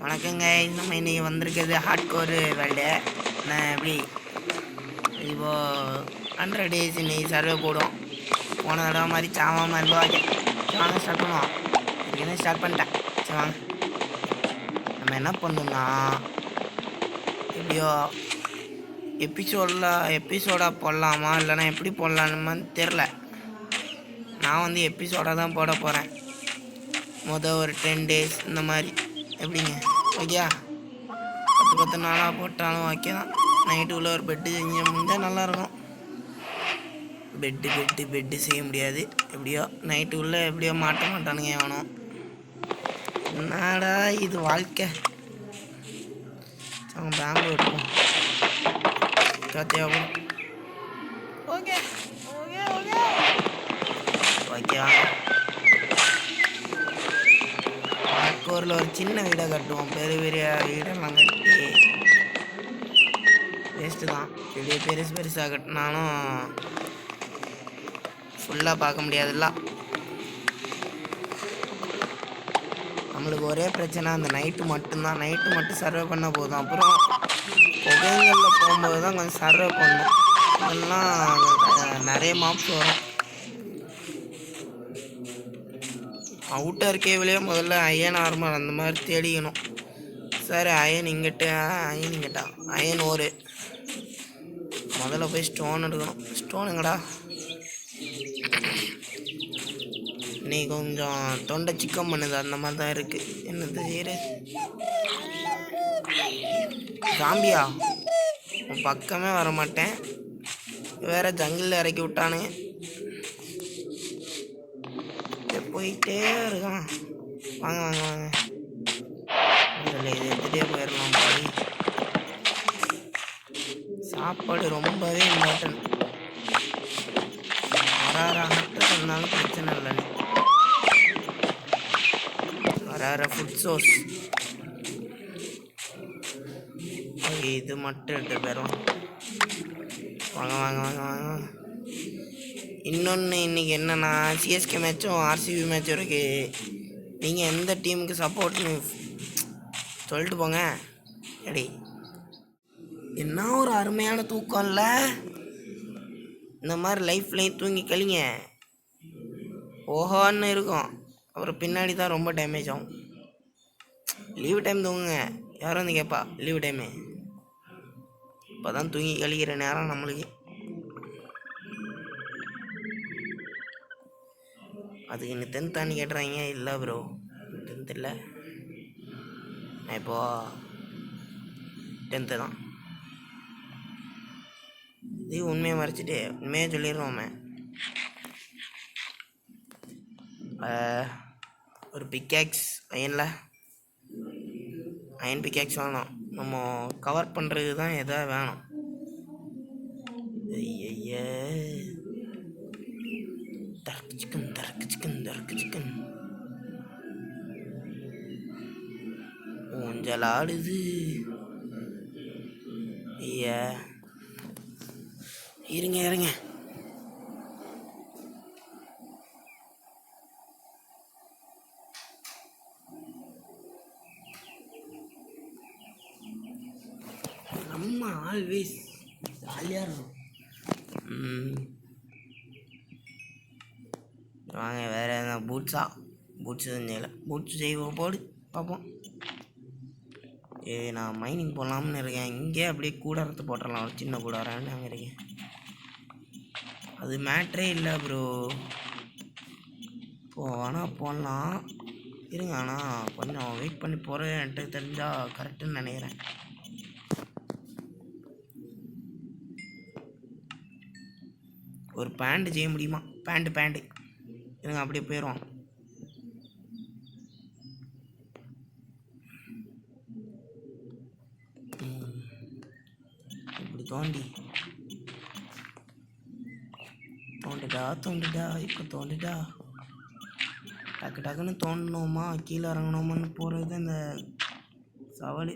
வணக்கங்க. நம்ம இன்றைக்கி வந்திருக்கிறது ஹார்ட்கோர் வேர்ல்டு. நான் எப்படி இப்போது 100 days இன்றைக்கி சர்வே போடும். போன தடவை மாதிரி சாவாமல் இருப்பாங்க. வாங்க ஸ்டார்ட் பண்ணுவோம். ஏற்கனவே ஸ்டார்ட் பண்ணிட்டேன். சரி வாங்க. நம்ம என்ன பண்ணணும்னா எப்படியோ எபிசோடாக போடலாமா இல்லைனா எப்படி போடலான்னு தெரில. நான் வந்து எபிசோடாக தான் போட போகிறேன். ஒரு 10 days இந்த மாதிரி எப்படிங்க ஓகேயா? 10 நாளாக போட்டாலும் ஓகே தான். நைட்டு உள்ள ஒரு பெட்டு செஞ்ச முடிஞ்சால் நல்லாயிருக்கும். பெட்டு செய்ய முடியாது. எப்படியோ நைட்டு உள்ள எப்படியோ மாட்ட மாட்டானுங்க வேணும். என்னடா இது வாழ்க்கை. அவன் பேம்பு இருக்கும் தேவை. ஓகே ஓகே ஓகே ஓகே வாங்க. ஹார்ட்கோரில் ஒரு சின்ன வீடை கட்டுவோம். பெரிய பெரிய வீடெல்லாம் கட்டி வேஸ்ட்டு தான். இப்படியே பெருசாக கட்டினாலும் ஃபுல்லாக பார்க்க முடியாதுல்ல. நம்மளுக்கு ஒரே பிரச்சனை அந்த நைட்டு மட்டும்தான். நைட்டு மட்டும் சர்வே பண்ண போதும். அப்புறம் புகைகளில் போகும்போது தான் கொஞ்சம் சர்வே பண்ணணும். அதெல்லாம் நிறைய மாப்ஸ் வரும். அவுட்டர் கேவிலே முதல்ல அயன் ஆர்மர் அந்த மாதிரி தேடிக்கணும். சரி அயன் இங்கிட்டா அயன் ஒரு முதல்ல போய் ஸ்டோன் எடுக்கணும். ஸ்டோன் எங்கடா? நீ கொஞ்சம் தொண்டை சிக்கம் பண்ணுது அந்த மாதிரி தான் இருக்குது. என்னது செய்யுது ஜாம்பியா? பக்கமே வர மாட்டேன். வேற ஜங்கிளில் இறக்கி விட்டானுங்க. போயிட்டே இருக்கான். வாங்க வாங்க வாங்க. இல்லை இது எடுத்துகிட்டே போயிடலாம். போய் சாப்பாடு ரொம்பவே இம்பார்ட்டன்ட். இருந்தாலும் பிரச்சனை இல்லை. வர ஃபுட் சோர்ஸ் இது மட்டும் எடுத்து போயிடும். வாங்க வாங்க வாங்க வாங்க. இன்னொன்று இன்றைக்கி என்னென்னா சிஎஸ்கே மேட்சும் ஆர்சிபி மேட்சும் இருக்குது. நீங்கள் எந்த டீமுக்கு சப்போர்ட்னு சொல்லிட்டு போங்க. எடி என்ன ஒரு அருமையான தூக்கம் இல்லை. இந்த மாதிரி லைஃப்லையும் தூங்கி கழிங்க. ஓஹோன்னு இருக்கும். அப்புறம் பின்னாடி தான் ரொம்ப டேமேஜ் ஆகும். லீவு டைம் தூங்குங்க. யாரும் வந்து கேட்பா லீவு டைமு. இப்போ தான் தூங்கி கழிக்கிற நேரம் நம்மளுக்கு. அதுக்கு இன்னும் 10th கேட்டுறாங்க. இல்லை ப்ரோ 10th இல்லை. நான் இப்போது 10th தான். இது உண்மையை மறைச்சிட்டு உண்மையாக சொல்லிடுறோமே. ஒரு பிக்கேக்ஸ் அயன் பிக்கேக்ஸ் வேணும். நம்ம கவர் பண்ணுறது தான் எதாவது வேணும். தரக்கு சிக்கன் ஊஞ்சல் ஆடுது. ஐயா இருங்க. நம்ம ஆல்வேஸ் ஜாலியாக இருக்கும். வாங்க வேறு எதனா பூட்ஸு செஞ்சல பூட்ஸு செய்வோம். போடு பார்ப்போம். நான் மைனிங் போடலாம்னு இருக்கேன். இங்கே அப்படியே கூடாரத்தை போட்டுடலாம். ஒரு சின்ன கூடாரான்னு அங்கே இருக்கேன். அது மேட்ரே இல்லை ப்ரோ. ஆனால் போடலாம் இருங்க. ஆனால் கொஞ்சம் வெயிட் பண்ணி போகிறது என்கிட்ட தெரிஞ்சால் கரெக்டுன்னு நினைக்கிறேன். ஒரு பேண்ட்டு செய்ய முடியுமா? பேண்ட்டு இருங்க அப்படியே போயிடுவோம். இப்படி தோண்டுடா இப்போ தோண்டுடா. டக்குன்னு தோண்டணுமா கீழே இறங்கணுமான்னு போகிறது அந்த சவால்.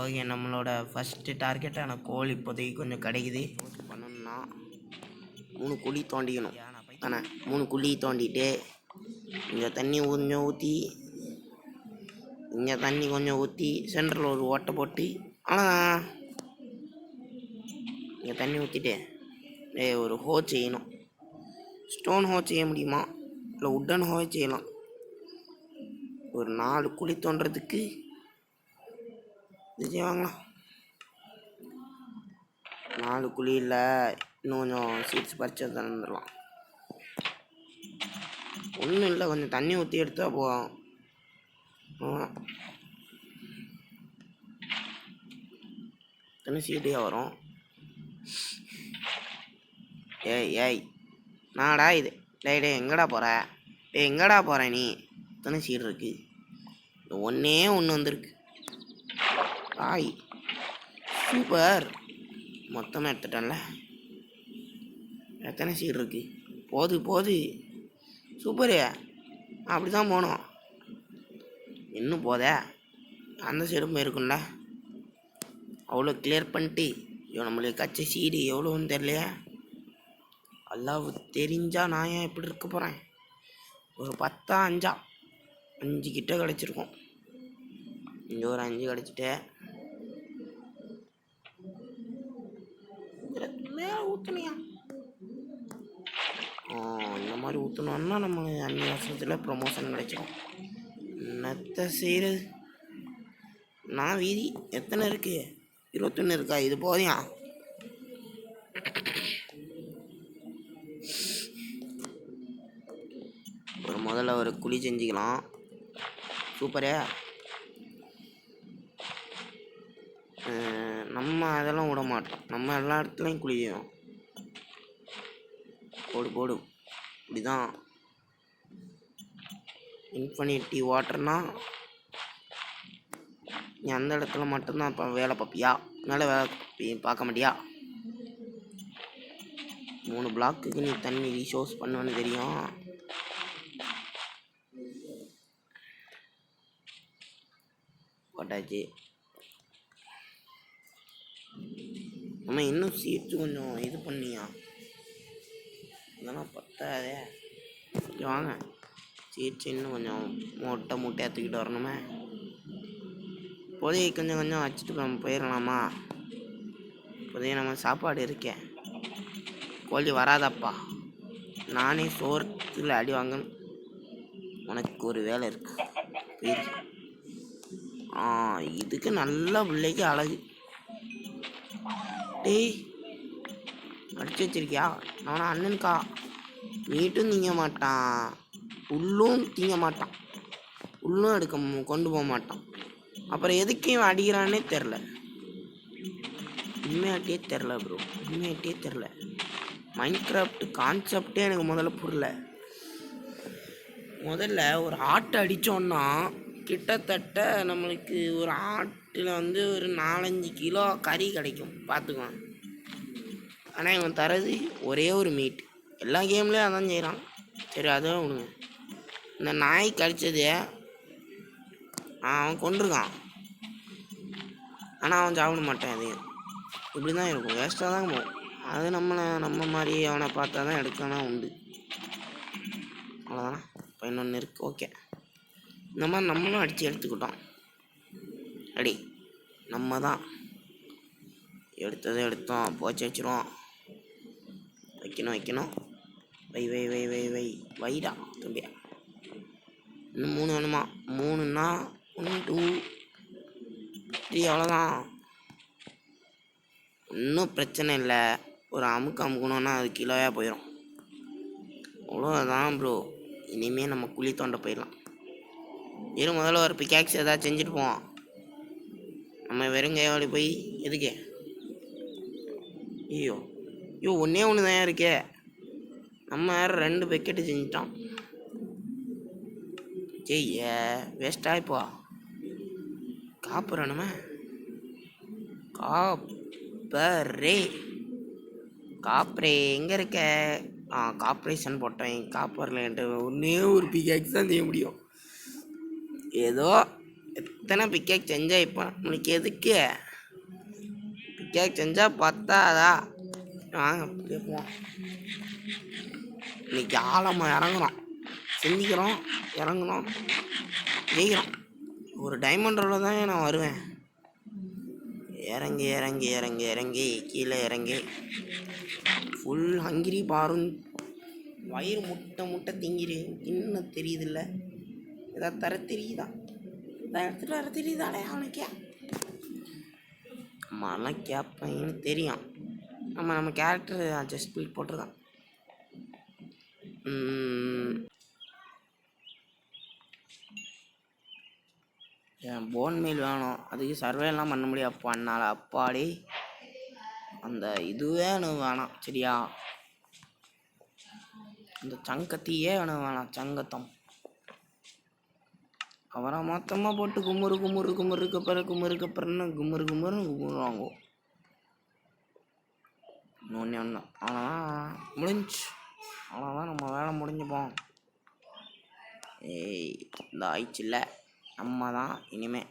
ஓகே நம்மளோட ஃபஸ்ட்டு டார்கெட்டான கோல் இப்போதைக்கு கொஞ்சம் கிடைக்குது. பண்ணணும்னா 3 குழி தோண்டிக்கணும் தானே. 3 குழி தோண்டிட்டு இங்கே தண்ணி கொஞ்சம் ஊற்றி, இங்கே தண்ணி கொஞ்சம் ஊற்றி, சென்டரில் ஒரு ஓட்டை போட்டு, ஆனால் இங்கே தண்ணி ஊற்றிட்டு ஒரு ஹோ செய்யணும். ஸ்டோன் ஹோ செய்ய முடியுமா, இல்லை உட்டன் ஹோ செய்யலாம். ஒரு 4 குழி தோண்டுறதுக்கு இது செய்வாங்களா. 4 குழியில் இன்னும் கொஞ்சம் சீட்ஸ் பறிச்சு தந்துடலாம். ஒன்றும் இல்லை, கொஞ்சம் தண்ணி ஊற்றி எடுத்தா போகும். எத்தனை சீட்டையாக வரும். ஏய் நாடா இது. டே எங்கடா போகிற? எங்கடா போகிற நீ? எத்தனை சீடு இருக்கு? ஒன்றே ஒன்று வந்திருக்கு. ஆய் சூப்பர், மொத்தமாக எடுத்துட்டேன்ல. எத்தனை சீடு இருக்கு? போது சூப்பரு, அப்படி தான் போகணும். இன்னும் போதே அந்த சைடும் போயிருக்கும்ல. அவ்வளோ கிளியர் பண்ணிட்டு நம்மளுக்கு கச்ச சீடு எவ்வளோன்னு தெரியலையே. அல்லாவு தெரிஞ்சா நான் ஏன் எப்படி இருக்க போகிறேன். ஒரு 10 5 கிட்ட கிடச்சிருக்கோம். இங்கே ஒரு 5 கிடச்சிட்டு மேலே ஊற்றுனியா? இந்த மாதிரி ஊற்றணுன்னா நம்ம 5 வருஷத்தில் ப்ரொமோஷன் கிடைச்சிடும். என்னத்தை செய்கிறது. நான் வீதி எத்தனை இருக்கு? 21 இருக்கா? இது போதியா? முதல்ல ஒரு குழி செஞ்சுக்கலாம். சூப்பரே. நம்ம அதெல்லாம் விட மாட்டோம். நம்ம எல்லா இடத்துலையும் குழி செய்வோம். போடு இப்படிதான். இன்ஃபினிட்டி வாட்டர்னா நீ அந்த இடத்துல மட்டும்தான் இப்போ வேலை பார்ப்பியா? மேலே வேலை பார்க்க மாட்டியா? 3 பிளாக்குக்கு நீ தண்ணி ரீசோர்ஸ் பண்ணுவேன்னு தெரியும். போட்டாச்சு. நம்ம இன்னும் சீட்டு கொஞ்சம் இது பண்ணியா? இதெல்லாம் பத்தாதே. வாங்க சீட்ஸ் இன்னும் கொஞ்சம் மூட்டையாக தூக்கிட்டு வரணுமே. இப்போதைக்கு கொஞ்சம் வச்சுட்டு நம்ம போயிடலாமா? இப்போதைக்கு நம்ம சாப்பாடு இருக்கேன். கோழி வராதப்பா, நானே சோறத்தில் அடி வாங்கணும். உனக்கு ஒரு வேலை இருக்கு. இதுக்கு நல்ல பிள்ளைக்கு அழகு. டேய் அடிச்சு வச்சிருக்கியா? அவனை அண்ணனுக்கா. மீட்டும் திங்க மாட்டான், உள்ளும் திங்க மாட்டான், உள்ளும் கொண்டு போக மாட்டான். அப்புறம் எதுக்கும் அடிக்கிறானே தெரில. உண்மையாட்டியே தெரில ப்ரோ, உண்மையாட்டியே தெரில. மைன்கிராஃப்ட் கான்செப்டே எனக்கு முதல்ல புரியல. முதல்ல ஒரு ஆட்டை அடித்தோன்னா கிட்டத்தட்ட நம்மளுக்கு ஒரு ஆட்டில் ஒரு 4-5 கிலோ கறி கிடைக்கும். பார்த்துக்குவான். ஆனால் இவன் தரது ஒரே ஒரு மீட். எல்லா கேம்லேயும் அதான் செய்கிறான். சரி அதுவும் விடுங்க. இந்த நாய் கடிச்சது அவன் கொண்டிருக்கான், ஆனால் அவன் சாப்பிட மாட்டான். அதையும் இப்படி தான் இருக்கும், வேஸ்ட்டாக தான் போகும். அது நம்ம மாதிரி அவனை பார்த்தா தான் எடுக்கணும் உண்டு. அவ்வளோதானா? 11 இருக்குது. ஓகே, இந்த மாதிரி நம்மளும் அடித்து எடுத்துக்கிட்டோம். அடி நம்ம தான் எடுத்தோம். போச்சு வச்சிருவோம். வைக்கணும். வைடா தம்பியா. இன்னும் 3 வேணுமா? 3ன்னா 1 2 3 அவ்வளோதான். இன்னும் பிரச்சனை இல்லை. ஒரு அமுக்கணுன்னா அது கிலோயாக போயிடும். அவ்வளோதான் ப்ரோ. இனிமேல் நம்ம குழி தோண்ட போயிடலாம். முதல்ல ஒரு பிக்காக்ஸ் ஏதாவது செஞ்சுட்டு போவோம். நம்ம வெறுங்கையோடு போய் எதுக்கு? ஐயோ ஒன்றே ஒன்று தான் இருக்கே. நம்ம வேறு 2 பக்கெட்டு செஞ்சிட்டோம். வேஸ்டாக இப்போ காப்புறணுமே. காப்பரே எங்கே இருக்க? கார்பரேஷன் போட்டேன். காப்பரில் என்கிட்ட ஒன்றே ஒரு பிக்காக்ஸ் தான் செய்ய முடியும். ஏதோ எத்தனை பிக்காக் செஞ்சால் இப்போ நம்மளுக்கு எதுக்கு? பிக்காக் செஞ்சால் பத்தாதா? வாங்க அப்படியே போவோம். இன்னைக்கு ஆழமாக இறங்குறோம், சிந்திக்கிறோம், இறங்குறோம், ஜெயிக்கிறோம். ஒரு டைமண்ட் ரோல தான் நான் வருவேன். இறங்கி இறங்கி இறங்கி இறங்கி கீழே இறங்கி ஃபுல் ஹங்கிரி பாரும். வயிறு முட்டை முட்டை திங்கிரு. இன்னும் தெரியுதில்ல, ஏதாவது தர தெரியுதா? இதை எடுத்துகிட்டு வர தெரியுதாடே அவனுக்கே? நம்மலாம் கேட்பேன்னு தெரியும். நம்ம கேரக்டர் ஜஸ்ட் ஸ்பீட் போட்டிருக்கான். என் போன் மீல் வேணும். அதுக்கு சர்வேலாம் பண்ண முடியும். அப்பா என்னால் அப்பாடி அந்த இதுவே எனக்கு வேணாம். சரியா, அந்த சங்கத்தியே எனக்கு வேணாம். சங்கத்தம் அவரை மொத்தமாக போட்டு குமுறு குமுறு குமுறுக்கு பிற குமுறுக்கு பிறன்னு குமுறு குமுறுன்னு குமுறுவாங்க. ஒன்று அவ்வளோதான் முடிஞ்சு. அவ்வளோதான், நம்ம வேலை முடிஞ்சுப்போம். ஏய் இந்த ஆயிடுச்சுல்ல, நம்ம தான் இனிமே.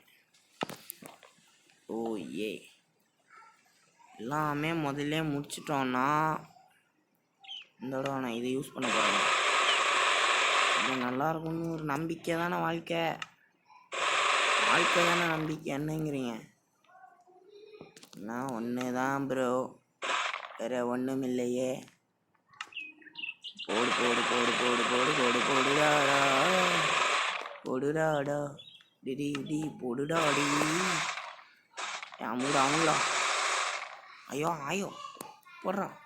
ஓ ஏ எல்லாமே முதல்ல முடிச்சிட்டோன்னா இந்த தடவை நான் இதை யூஸ் பண்ண போகிறேன். இது நல்லாயிருக்கும்னு ஒரு நம்பிக்கை தானே. வாழ்க்கை தானே நம்பிக்கை. என்னங்கிறீங்க? நான் ஒன்று தான் ப்ரோ, வேறு ஒன்றும் இல்லையே. போடு போடு போடு போடு போடு போடு போடுடாடா போடுடாடா டிடி டி போடுடாடி. அமுடா அமுடா. ஐயோ ஐயோ போடுறான்.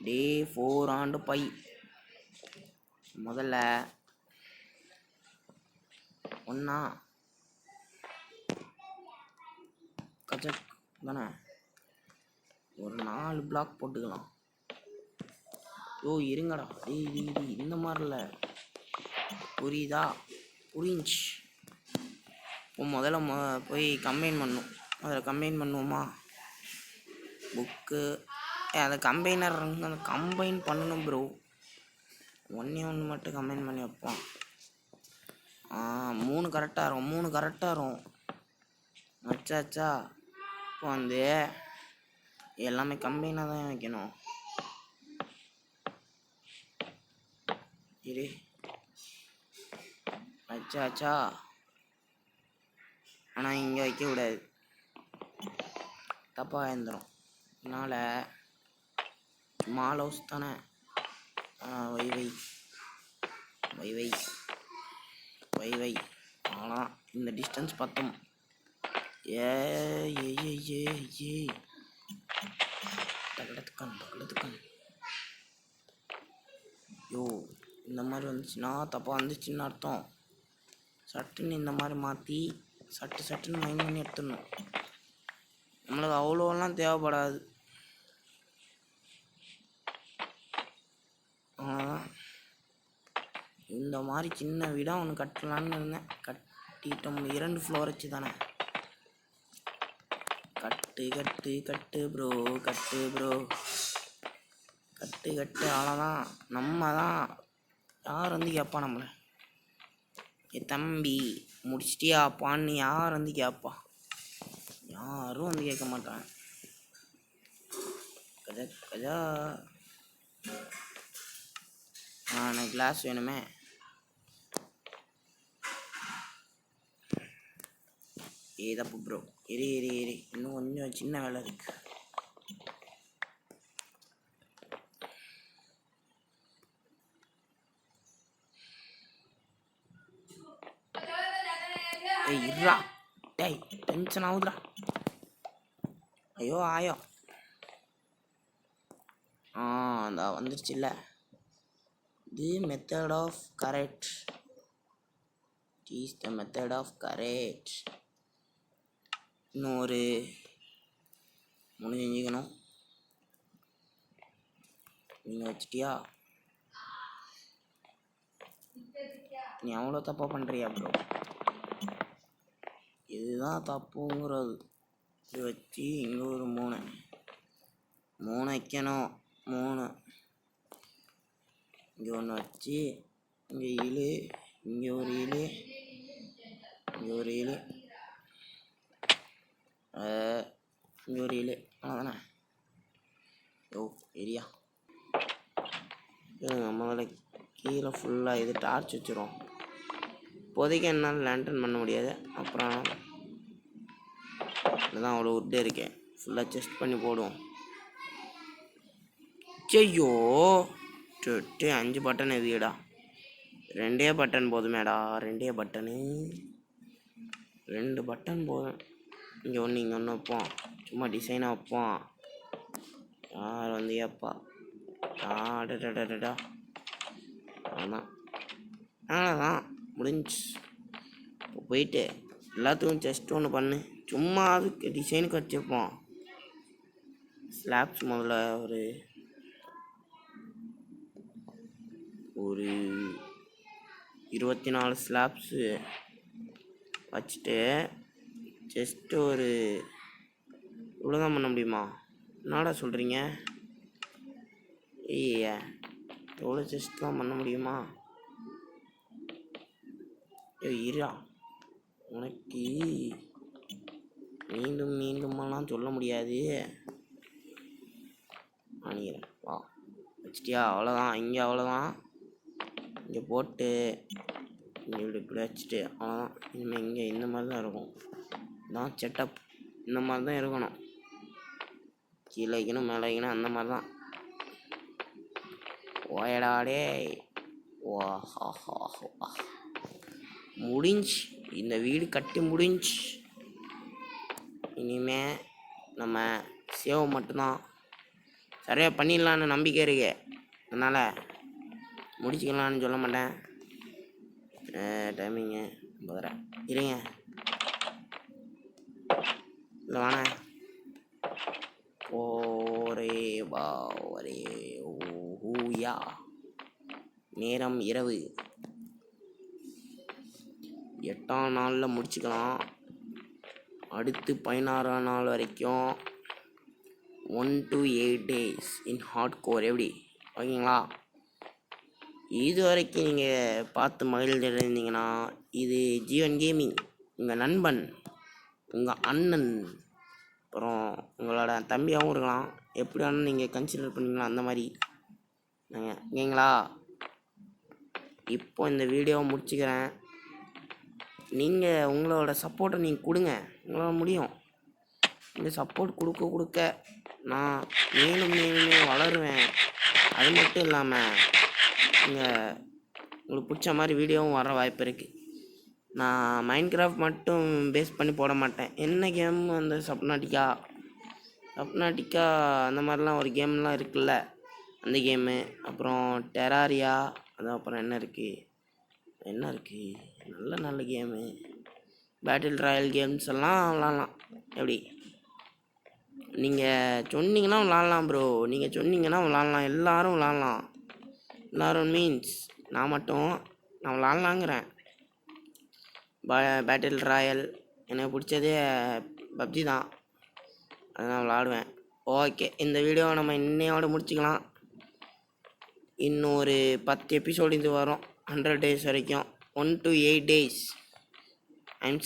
டே 4 ஆண்டு பை முதல்ல ஒன்றா கஜக் தானே, ஒரு 4 பிளாக் போட்டுக்கலாம். யோ இருங்கடா. இந்த மாதிரில புரியுதா? புரிஞ்சு. இப்போ முதல்ல போய் கம்பைன் பண்ணும். அதில் கம்பைன் பண்ணுவோமா? புக்கு அதை கம்பைனர் அந்த கம்பைன் பண்ணணும் ப்ரோ. ஒன்று மட்டும் கம்பைன் பண்ணி வைப்போம். 3 கரெக்டாக இருக்கும். 3 கரெக்டாக இருக்கும். வச்சாச்சா? இப்போ வந்து எல்லாமே கம்பைனாக தான் வைக்கணும். இரு வச்சாச்சா? ஆனால் இங்கே வைக்கக்கூடாது, தப்பாக எழுந்துடும். அதனால் ஸ்மால் ஹவுஸ் தானே. வை வை வை வை வை வை. ஆனால் இந்த டிஸ்டன்ஸ் பத்தும். ஏ ஏ ஏ ஏ ஏ தகடத்துக்கான் தகடத்துக்கான். யோ இந்த மாதிரி வந்துச்சுன்னா தப்பாக வந்துச்சுன்னு அர்த்தம். சட்டுன்னு இந்த மாதிரி மாற்றி சட்டுன்னு மைண்ட் பண்ணி எடுத்துடணும். நம்மளுக்கு அவ்வளோலாம் தேவைப்படாது. இந்த மாதிரி சின்ன வீடாக ஒன்று கட்டலான்னு இருந்தேன். கட்டிட்டோம். 2 ஃப்ளோர் வச்சு தானே. கட்டு கட்டு கட்டு ப்ரோ, கட்டு ப்ரோ, கட்டு கட்டு. அவ்வளோதான். நம்ம தான். யார் வந்து கேட்பா நம்மளை? ஏ தம்பி முடிச்சிட்டியாப்பான்னு யார் வந்து கேட்பா? யாரும் வந்து கேட்க மாட்டாங்க. கஜா கஜா. எனக்கு கிளாஸ் வேணுமே. தப்பு ப்ரோ. இரு இன்னும் கொஞ்சம் சின்ன வேலை இருக்கு. இருடா. டேய் டென்ஷன் ஆகுதுடா. ஐயோ ஆயோ. அந்த வந்துருச்சுல்ல. The method of correct. Is the method of correct. இன்னும் ஒரு 3 செஞ்சுக்கணும். நீங்கள் வச்சிட்டியா? நீ அவ்வளோ தப்பாக பண்ணுறியா ப்ரோ? இதுதான் தப்புங்கிறது. இது வச்சு இங்கே ஒரு 3 வைக்கணும். 3 இங்கே ஒன்று வச்சு இங்கே 7, இங்கே ஒரு 7, இங்கே ஒரு 7, இங்கே ஒரு 7. அவ்வளோதானே. யோ ஏரியா நம்மளால கீழே ஃபுல்லாக இது டார்ச் வச்சிரும். இப்போதைக்கு என்னால் லேண்டன் பண்ண முடியாது. அப்புறம் இதுதான் அவ்வளோ உட்டே இருக்கேன். ஃபுல்லாக செஸ்ட் பண்ணி போடுவோம். ஐயோ 5 பட்டன் எதுடா? 2 பட்டன் போதுமேடா. 2 பட்டனு 2 பட்டன் போதும். இங்கே ஒன்று இங்கே ஒன்று வைப்போம். சும்மா டிசைனாக வைப்போம். யார் வந்து ஏப்பா ஆடடடடா. அதான் அவ்வளோதான் முடிஞ்சு. இப்போ போயிட்டு எல்லாத்துக்கும் ஜஸ்ட் ஒன்று பண்ணு. சும்மா அதுக்கு டிசைனுக்கு வச்சுருப்போம். ஸ்லாப்ஸ் முதல்ல ஒரு 24 ஸ்லாப்ஸு வச்சுட்டு ஜஸ்ட்டு ஒரு இவ்வளோதான் பண்ண முடியுமா? என்னடா சொல்கிறீங்க? ஐயா எவ்வளோ ஜஸ்ட்லாம் பண்ண முடியுமா? இருடா, உனக்கு மீண்டும் மீண்டுமெல்லாம் சொல்ல முடியாது. அணிகிறேன் வா. வச்சிட்டியா? அவ்வளோதான். இங்கே அவ்வளோதான். இங்கே போட்டு இங்கே இப்படி வச்சுட்டு அவ்வளோதான். இனிமேல் இங்கே இந்த மாதிரி தான் இருக்கும். இதான் செட்டப். இந்த மாதிரி தான் இருக்கணும். கீழே வைக்கணும், மேலே வைக்கணும், அந்த மாதிரி தான். ஓயடாடே வா. முடிஞ்சு. இந்த வீடு கட்டி முடிஞ்சு. இனிமே நம்ம சேவ் மட்டும்தான். சரியாக பண்ணிடலான்னு நம்பிக்கை இருக்கு. அதனால் முடிச்சுக்கலான்னு சொல்ல மாட்டேன். டைமிங்கு 9:30 இருங்க. இல்லை வாண ஒரே வா ஒரே ஊயா. நேரம் இரவு. 8ஆம் நாளில் முடிச்சுக்கலாம். அடுத்து 16ஆம் நாள் வரைக்கும் 1 to 8 days in hard core. எப்படி ஓகேங்களா? இது வரைக்கும் நீங்கள் பார்த்து மகிழ்ந்திருந்தீங்கன்னா இது ஜீவன் கேமிங், உங்கள் நண்பன், உங்கள் அண்ணன், அப்புறம் உங்களோட தம்பியாகவும் இருக்கலாம். எப்படி வேணும் நீங்கள் கன்சிடர் பண்ணிக்கலாம். அந்த மாதிரி நாங்கள் ஓகேங்களா? இப்போ இந்த வீடியோவை முடிச்சுக்கிறேன். நீங்கள் உங்களோட சப்போர்ட்டை நீங்கள் கொடுங்க. உங்களால் முடியும். இந்த சப்போர்ட் கொடுக்க நான் மேலும் மேலுமே வளருவேன். அது மட்டும் இல்லாமல் உங்களுக்கு பிடிச்ச மாதிரி வீடியோவும் வர வாய்ப்பு இருக்குது. நான் மைன்கிராஃப்ட் மட்டும் பேஸ் பண்ணி போட மாட்டேன். என்ன கேம் அந்த சப்னாட்டிக்கா அந்த மாதிரிலாம் ஒரு கேம்லாம் இருக்குல்ல, அந்த கேமு, அப்புறம் டெராரியா, அது அப்புறம் என்ன இருக்குது நல்ல கேமு, பேட்டில் ராயல் கேம்ஸ் எல்லாம் விளாட்லாம். எப்படி நீங்கள் சொன்னீங்கன்னா விளாட்லாம் ப்ரோ. நீங்கள் சொன்னீங்கன்னா விளாட்லாம். எல்லோரும் விளாட்லாம். எல்லோரும் மீன்ஸ் நான் விளாட்லாங்கிறேன். பேட்டில் ராயல் எனக்கு பிடிச்சதே பப்ஜி தான். அதை நான் விளாடுவேன். ஓகே, இந்த வீடியோவை நம்ம இன்னையோடு முடிச்சுக்கலாம். இன்னும் ஒரு 10 எபிசோடு இது வரும். 100 days வரைக்கும். 1 to 8 days. I'm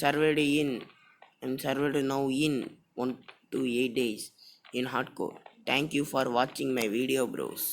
served now in 1 to 8 days in hardcore. Thank you for watching my video, bros.